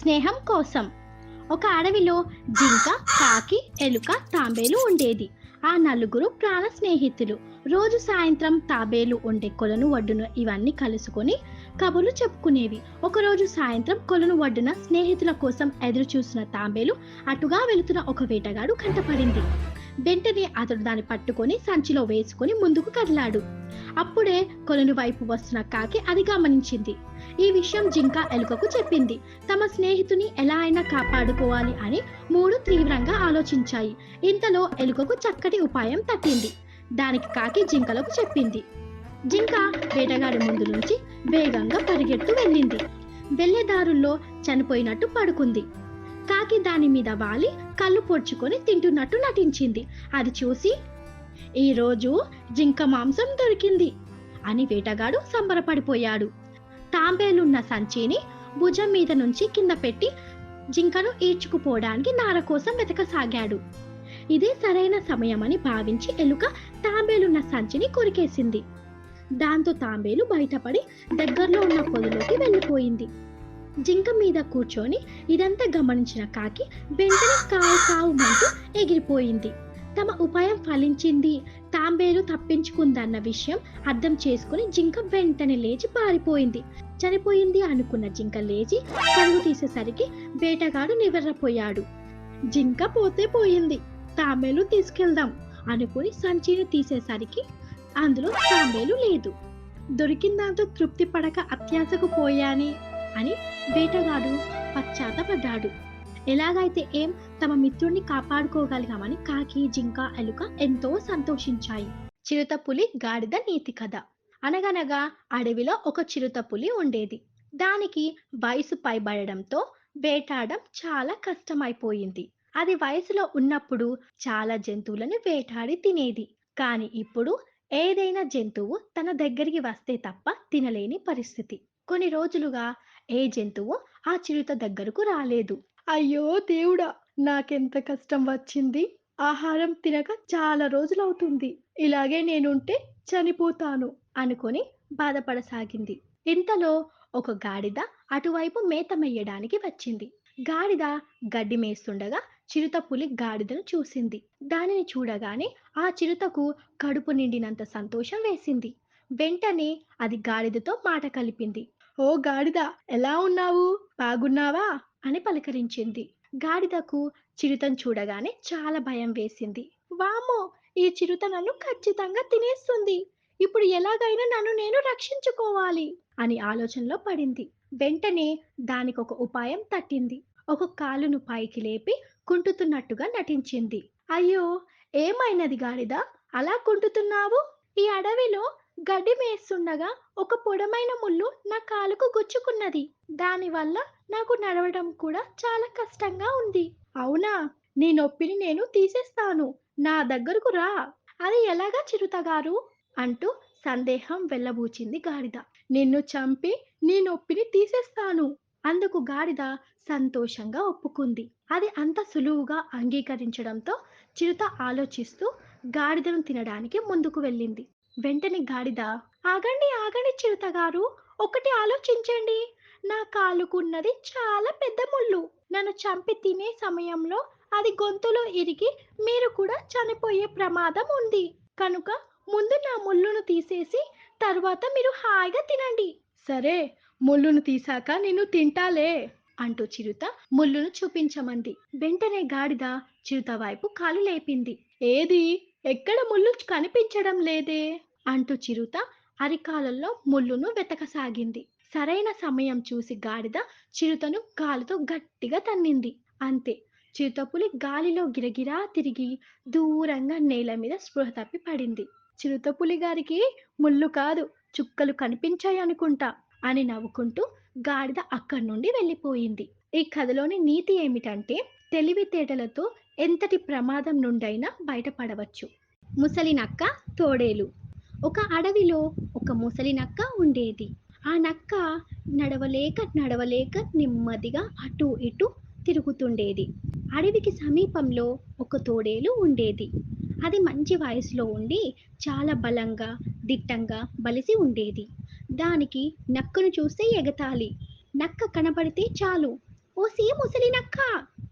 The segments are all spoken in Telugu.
స్నేహం కోసం. ఒక అడవిలో జింక, కాకి, ఎలుక, తాంబేలు ఉండేది. ఆ నలుగురు ప్రాణ స్నేహితులు. రోజు సాయంత్రం తాబేలు ఉండే కొలను ఒడ్డున ఇవన్నీ కలుసుకొని కబుర్లు చెప్పుకునేవి. ఒకరోజు సాయంత్రం కొలను ఒడ్డున స్నేహితుల కోసం ఎదురు చూసిన తాంబేలు అటుగా వెళుతున్న ఒక వేటగాడు కంటపడింది. వెంటనే అతడు దాన్ని పట్టుకొని సంచిలో వేసుకొని ముందుకు కదిలాడు. అప్పుడే కొలను వైపు వస్తున్న కాకి అది గమనించింది. ఈ విషయం జింక ఎలుకకు చెప్పింది. తమ స్నేహితుని ఎలా అయినా కాపాడుకోవాలి అని మూడు తీవ్రంగా ఆలోచించాయి. ఇంతలో ఎలుకకు చక్కటి ఉపాయం తట్టింది. దానికి కాకి జింకలకు చెప్పింది. జింక వేటగాడి ముందు నుంచి వేగంగా పరిగెత్తు వెళ్ళింది. వెళ్లే దారుల్లో చనిపోయినట్టు పడుకుంది. కాకి దాని మీద వాలి కళ్ళు పొడుచుకొని తింటున్నట్టు నటించింది. అది చూసి, ఈరోజు జింక మాంసం దొరికింది అని వేటగాడు సంబరపడిపోయాడు. తాంబేలున్న సంచిని భుజం మీద నుంచి కింద పెట్టి జింకను ఈడ్చుకుపోవడానికి నార కోసం వెతకసాగాడు. ఇదే సరైన సమయమని భావించి ఎలుక తాంబేలున్న సంచిని కొరికేసింది. దాంతో తాంబేలు బయటపడి దగ్గరలో ఉన్న పొదలోకి వెళ్ళిపోయింది. జింక మీద కూర్చొని ఇదంతా గమనించిన కాకి వెంటనే కావు కావుమంటూ ఎగిరిపోయింది. తమ ఉపాయం ఫలించింది, తాంబేలు తప్పించుకుందన్న విషయం అర్థం చేసుకుని జింక వెంటనే లేచి పారిపోయింది. చనిపోయింది అనుకున్న జింక లేచి పరుగు తీసేసరికి వేటగాడు నివ్వెరపోయాడు. జింక పోతే పోయింది, తాంబేలు తీసుకెళ్దాం అనుకుని సంచిని తీసేసరికి అందులో తాంబేలు లేదు. దొరికిన దాంతో తృప్తి పడక అత్యాశకు పోయాని అని వేటగాడు పశ్చాత్తపడ్డాడు. ఎలాగైతే తమ మిత్రుడిని కాపాడుకోగలిగామని కాకి, జింక, ఎలుక ఎంతో సంతోషించాయి. చిరుతపులి గాడిద నీతి కథ. అనగనగా అడవిలో ఒక చిరుతపులి ఉండేది. దానికి వయసు పైబడడంతో వేటాడడం చాలా కష్టమైపోయింది. అది వయసులో ఉన్నప్పుడు చాలా జంతువులను వేటాడి తినేది. కానీ ఇప్పుడు ఏదైనా జంతువు తన దగ్గరికి వస్తే తప్ప తినలేని పరిస్థితి. కొన్ని రోజులుగా ఏ జంతువు ఆ చిరుత దగ్గరకు రాలేదు. అయ్యో దేవుడా, నాకెంత కష్టం వచ్చింది. ఆహారం తినక చాలా రోజులవుతుంది. ఇలాగే నేనుంటే చనిపోతాను అనుకొని బాధపడసాగింది. ఇంతలో ఒక గాడిద అటువైపు మేత మేయడానికి వచ్చింది. గాడిద గడ్డి మేస్తుండగా చిరుతపులి గాడిదను చూసింది. దానిని చూడగానే ఆ చిరుతకు కడుపు నిండినంత సంతోషం వేసింది. వెంటనే అది గాడిదతో మాట కలిపింది. ఓ గాడిద, ఎలా ఉన్నావు? బాగున్నావా అని పలకరించింది. గాడిదకు చిరుతను చూడగానే చాలా భయం వేసింది. వామ్మో, ఈ చిరుత నన్ను ఖచ్చితంగా తినేస్తుంది. ఇప్పుడు ఎలాగైనా నన్ను నేను రక్షించుకోవాలి అని ఆలోచనలో పడింది. వెంటనే దానికి ఒక ఉపాయం తట్టింది. ఒక కాలును పైకి లేపి కుంటుతున్నట్టుగా నటించింది. అయ్యో, ఏమైనది గాడిద, అలా కుంటుతున్నావు? ఈ అడవిలో గడ్డి మేస్తుండగా ఒక పొడమైన ముళ్ళు నా కాలుకు గుచ్చుకున్నది. దానివల్ల నాకు నడవడం కూడా చాలా కష్టంగా ఉంది. అవునా, నీ నొప్పిని నేను తీసేస్తాను. నా దగ్గరకు రా. అది ఎలాగా చిరుతగారు అంటూ సందేహం వెళ్ళబూచింది గాడిద. నిన్ను చంపి నీ నొప్పిని తీసేస్తాను. అందుకు గాడిద సంతోషంగా ఒప్పుకుంది. అది అంత సులువుగా అంగీకరించడంతో చిరుత ఆలోచిస్తూ గాడిదను తినడానికి ముందుకు వెళ్ళింది. వెంటనే గాడిద, ఆగండి ఆగండి చిరుతగారు, ఒకటి ఆలోచించండి. నా కాలుకున్నది చాలా పెద్ద ముళ్ళు. నన్ను చంపి తినే సమయంలో అది గొంతులో ఇరిగి మీరు కూడా చనిపోయే ప్రమాదం ఉంది. కనుక ముందు నా ముళ్ళును తీసేసి తర్వాత మీరు హాయిగా తినండి. సరే, ముళ్ళును తీసాక నిన్ను తింటాలే అంటూ చిరుత ముళ్ళును చూపించమంది. వెంటనే గాడిద చిరుత వైపు కాలు లేపింది. ఏది, ఎక్కడ ముళ్ళు కనిపించడం లేదే అంటూ చిరుత అరికాలలో ముళ్ళును వెతకసాగింది. సరైన సమయం చూసి గాడిద చిరుతను కాలుతో గట్టిగా తన్నింది. అంతే, చిరుతపులి గాలిలో గిరగిరా తిరిగి దూరంగా నేల మీద స్పృహ తప్పి పడింది. చిరుతపులి గారికి ముళ్ళు కాదు, చుక్కలు కనిపించాయి అనుకుంటా అని నవ్వుకుంటూ గాడిద అక్కడి నుండి వెళ్ళిపోయింది. ఈ కథలోని నీతి ఏమిటంటే, తెలివితేటలతో ఎంతటి ప్రమాదం నుండైనా బయటపడవచ్చు. ముసలి నక్క, తోడేలు. ఒక అడవిలో ఒక ముసలి నక్క ఉండేది. ఆ నక్క నడవలేక నడవలేక నెమ్మదిగా అటు ఇటు తిరుగుతుండేది. అడవికి సమీపంలో ఒక తోడేలు ఉండేది. అది మంచి వయసులో ఉండి చాలా బలంగా, దిట్టంగా బలిసి ఉండేది. దానికి నక్కను చూస్తే ఎగతాళి. నక్క కనబడితే చాలు ఓసి ముసలి నక్క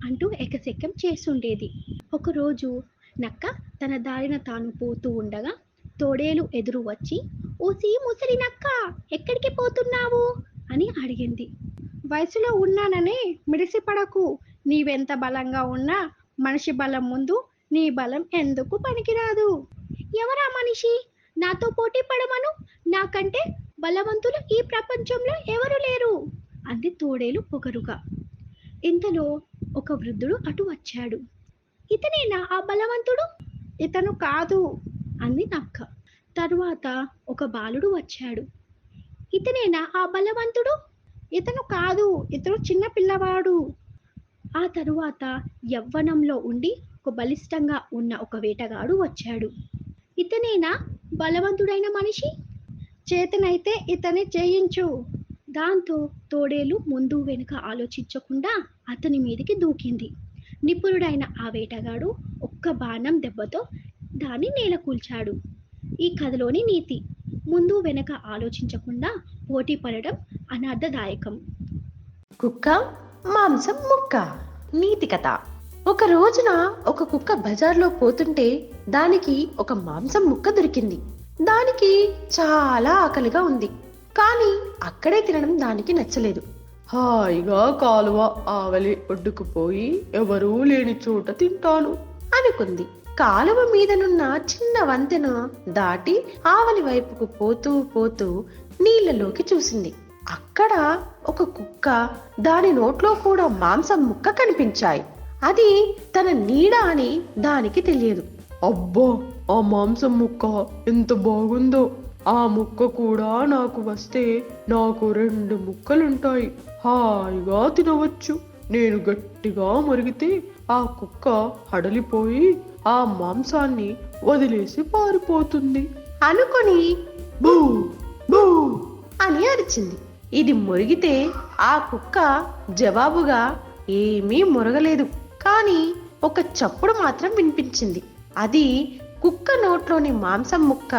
అంటూ ఎకసెక్కం చేస్తుండేది. ఒకరోజు నక్క తన దారిన తాను పోతూ ఉండగా తోడేలు ఎదురు వచ్చి, ఓసి ముసలి నక్క ఎక్కడికి పోతున్నావు అని అడిగింది. వయసులో ఉన్నానని మిడిసిపడకు. నీవెంత బలంగా ఉన్నా మనిషి బలం ముందు నీ బలం ఎందుకు పనికిరాదు. ఎవరా మనిషి? నాతో పోటీ పడమను. నాకంటే బలవంతులు ఈ ప్రపంచంలో ఎవరు లేరు అంది తోడేలు పొగరుగా. ఇంతలో ఒక వృద్ధుడు అటు వచ్చాడు. ఇతనేనా ఆ బలవంతుడు? ఇతను కాదు అంది నక్క. తరువాత ఒక బాలుడు వచ్చాడు. ఇతనేనా ఆ బలవంతుడు? ఇతను కాదు, ఇతను చిన్న పిల్లవాడు. ఆ తరువాత యవ్వనంలో ఉండి ఒక బలిష్టంగా ఉన్న ఒక వేటగాడు వచ్చాడు. ఇతనేనా బలవంతుడైన మనిషి? చేతనైతే ఇతని చేయించు. దాంతో తోడేలు ముందు వెనుక ఆలోచించకుండా అతని మీదికి దూకింది. నిపుణుడైన ఆ వేటగాడు ఒక్క బాణం దెబ్బతో దాన్ని నేలకూల్చాడు. ఈ కథలోని నీతి: ముందు వెనక ఆలోచించకుండా పోటీ పడడం అనర్థదాయకం. కుక్క మాంసం ముక్క. నీతి కథ. ఒక రోజున ఒక కుక్క బజార్లో పోతుంటే దానికి ఒక మాంసం ముక్క దొరికింది. దానికి చాలా ఆకలిగా ఉంది, కానీ అక్కడే తినడం దానికి నచ్చలేదు. హాయిగా కాలువ ఆవలి ఒడ్డుకుపోయి ఎవరూ లేని చోట తింటాను అనుకుంది. కాలువ మీదనున్న చిన్న వంతెన దాటి ఆవలి వైపుకు పోతూ పోతూ నీళ్లలోకి చూసింది. అక్కడ ఒక కుక్క, దాని నోట్లో కూడా మాంసం ముక్క కనిపించాయి. అది తన నీడ అని దానికి తెలియదు. అబ్బా, ఆ మాంసం ముక్క ఎంత బాగుందో! ఆ ముక్క కూడా నాకు వస్తే నాకు 2 ముక్కలుంటాయి. హాయిగా తినవచ్చు. నేను గట్టిగా మరిగితే ఆ కుక్క హడలిపోయి ఆ మాంసాన్ని వదిలేసి పారిపోతుంది అనుకొని బూ బూ అని అరిచింది. ఇది మురిగితే ఆ కుక్క జవాబుగా ఏమీ మురగలేదు, కానీ ఒక చప్పుడు మాత్రం వినిపించింది. అది కుక్క నోట్లోని మాంసం ముక్క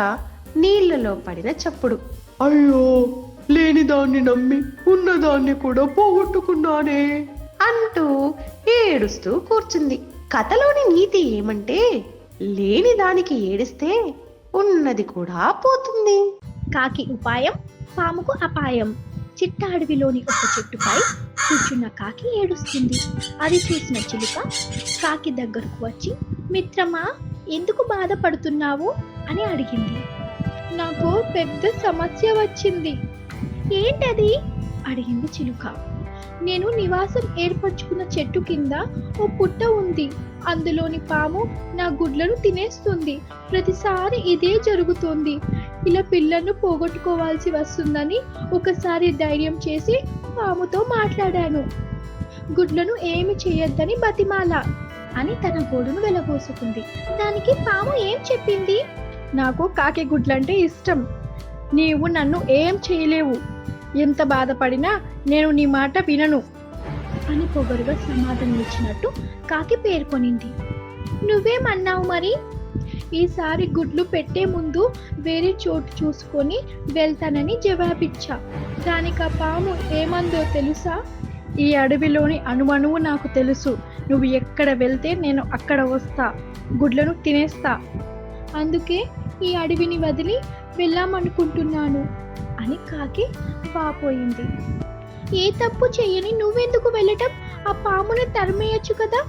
నీళ్లలో పడిన చప్పుడు. అయ్యో, లేని దాన్ని నమ్మి ఉన్నదాన్ని కూడా పోగొట్టుకున్నానే అంటూ ఏడుస్తూ కూర్చుంది. కథలోని నీతి ఏమంటే, లేని దానికి ఏడిస్తే ఉన్నది కూడా పోతుంది. కాకి ఉపాయం, పాముకు అపాయం. చిట్ట అడవిలోని ఒక చెట్టుపై కూర్చున్న కాకి ఏడుస్తుంది. అది చూసిన చిలుక కాకి దగ్గరకు వచ్చి, మిత్రమా, ఎందుకు బాధపడుతున్నావు అని అడిగింది. నాకు పెద్ద సమస్య వచ్చింది. ఏంటది అడిగింది చిలుక. నేను నివాసం ఏర్పరచుకున్న చెట్టు కింద ఓ పుట్ట ఉంది. అందులోని పాము నా గుడ్లను తినేస్తుంది. ప్రతిసారి ఇదే జరుగుతోంది. ఇలా పిల్లలను పోగొట్టుకోవాల్సి వస్తుందని ఒకసారి ధైర్యం చేసి పాముతో మాట్లాడాను. గుడ్లను ఏమి చేయొద్దని బతిమాల అని తన గోడును వెలబోసుకుంది. దానికి పాము ఏం చెప్పింది? నాకు కాకి గుడ్లంటే ఇష్టం. నీవు నన్ను ఏం చేయలేవు. ఎంత బాధపడినా నేను నీ మాట వినను అని పొగరుగా సమాధానం ఇచ్చినట్టు కాకి పేర్కొనింది. నువ్వేమన్నావు మరి? ఈసారి గుడ్లు పెట్టే ముందు వేరే చోటు చూసుకొని వెళ్తానని జవాబిచ్చా. దానికి ఆ పాము ఏమందో తెలుసా? ఈ అడవిలోని అణువణువు నాకు తెలుసు. నువ్వు ఎక్కడ వెళ్తే నేను అక్కడ వస్తా. గుడ్లను తినేస్తా. అందుకే ఈ అడవిని వదిలి వెళ్ళామనుకుంటున్నాను అని కాకి పాపోయింది. ఏ తప్పు చేయని నువ్వెందుకు వెళ్ళటం? ఆ పామును తరిమేయచ్చు కదా.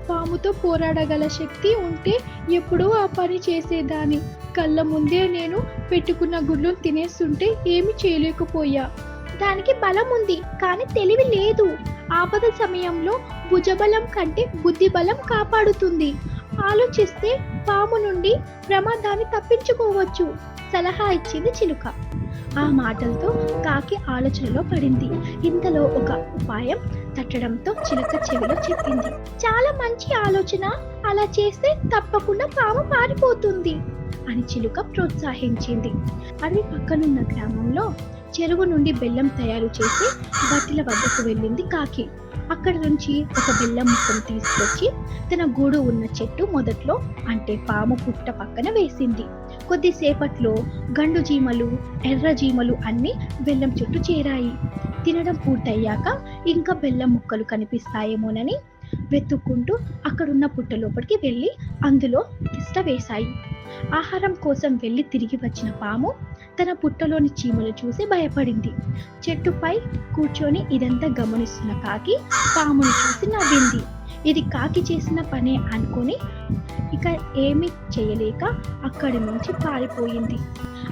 పాముతో పోరాడగల శక్తి ఉంటే ఎప్పుడో ఆ పని చేసేదాన్ని. కళ్ళ ముందే నేను పెట్టుకున్న గుడ్లను తినేస్తుంటే ఏమి చేయలేకపోయా. దానికి బలం ఉంది, కానీ తెలివి లేదు. ఆపద సమయంలో భుజబలం కంటే బుద్ధి బలం కాపాడుతుంది. ఆలోచిస్తే పాము నుండి ప్రమాదాన్ని తప్పించుకోవచ్చు సలహా ఇచ్చింది చిలుక. ఆ మాటలతో కాకి ఆలోచనలో పడింది. ఇంతలో ఒక ఉపాయం తట్టడంతో చిలుక చెవిలో చెప్పింది. చాలా మంచి ఆలోచన. అలా చేస్తే తప్పకుండా పాము పారిపోతుంది అని చిలుక ప్రోత్సహించింది. అడవి పక్కనున్న గ్రామంలో చెరువు నుండి బెల్లం తయారు చేసి బట్టిల వద్దకు వెళ్ళింది కాకి. అక్కడ నుంచి ఒక బెల్లం ముక్కను తీసుకొచ్చి తన గూడు ఉన్న చెట్టు మొదట్లో, అంటే పాము పుట్ట పక్కన వేసింది. కొద్దిసేపట్లో గండు జీమలు, ఎర్ర జీమలు అన్ని బెల్లం చుట్టూ చేరాయి. తినడం పూర్తయ్యాక ఇంకా బెల్లం ముక్కలు కనిపిస్తాయేమోనని వెతుక్కుంటూ అక్కడున్న పుట్ట లోపలికి వెళ్ళి అందులో తిష్ట వేశాయి. ఆహారం కోసం వెళ్ళి తిరిగి వచ్చిన పాము తన పుట్టలోని చీమలు చూసి భయపడింది. చెట్టుపై కూర్చొని ఇదంతా గమనిస్తున్న కాకి పామును చూసి నవ్వింది. ఇది కాకి చేసిన పనే అనుకొని ఇక ఏమీ చేయలేక అక్కడి నుంచి పారిపోయింది.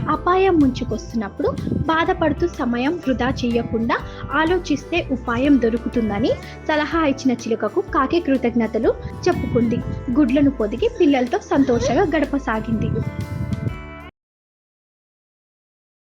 అపాయం ముంచుకొస్తున్నప్పుడు బాధపడుతూ సమయం వృధా చేయకుండా ఆలోచిస్తే ఉపాయం దొరుకుతుందని సలహా ఇచ్చిన చిలుకకు కాకి కృతజ్ఞతలు చెప్పుకుంది. గుడ్లను పొదిగి పిల్లలతో సంతోషంగా గడపసాగింది.